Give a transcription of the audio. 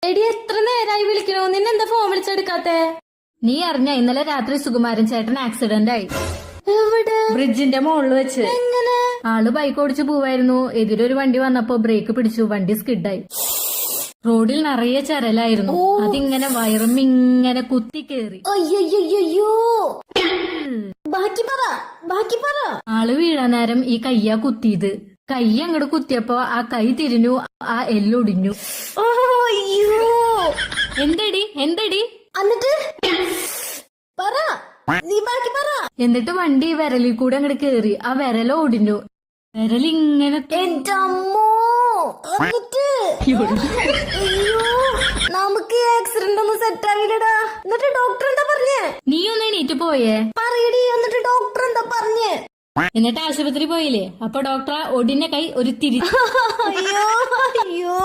എടി എത്ര നേരായി വിളിക്കണോ, നിന്നെന്താ ഫോൺ വിളിച്ചെടുക്കാത്തെ? നീ അറിഞ്ഞ ഇന്നലെ രാത്രി സുകുമാരൻ ചേട്ടൻ ആക്സിഡന്റ് ആയി. എവിടെ? ബ്രിഡ്ജിന്റെ മുകളിൽ വെച്ച്. എങ്ങനെ? ആള് ബൈക്ക് ഓടിച്ചു പോവായിരുന്നു. എതിരൊരു വണ്ടി വന്നപ്പോ ബ്രേക്ക് പിടിച്ചു, വണ്ടി സ്കിഡായി. റോഡിൽ നിറയെ ചരലായിരുന്നു. അതിങ്ങനെ വയറുമിങ്ങനെ കുത്തി കേറി. അയ്യോ, ബാക്കി പറ. ആള് വീഴാൻ നേരം ഈ കയ്യാ കുത്തിയത്. കൈ അങ്ങോട്ട് കുത്തിയപ്പോ ആ കൈ തിരിഞ്ഞു, ആ എല്ലൊടിഞ്ഞു. അയ്യോ, എന്തടി എന്നിട്ട് പറ, നീ ബാക്കി പറ. എന്നിട്ട് വണ്ടി വിരലിൽ കൂടെ അങ്ങോട്ട് കേറി, ആ വിരല ഒടിഞ്ഞു. വിരലിങ്ങനെ എന്റെ അമ്മോ. എന്നിട്ട് അയ്യോ, നമുക്ക് ആക്സിഡന്റ് ഒന്നും സെറ്റ് ആവില്ലടാ. എന്നിട്ട് ഡോക്ടർ എന്താ പറഞ്ഞേ? നീ ഒന്ന് എണീറ്റ് പോയേ. പറയടി, എന്നിട്ട് ഡോക്ടർ എന്താ പറഞ്ഞേ? എന്നിട്ട് ആശുപത്രി പോയില്ലേ? അപ്പൊ ഡോക്ടർ ഒടിഞ്ഞ കൈ ഒരു തിരി. അയ്യോ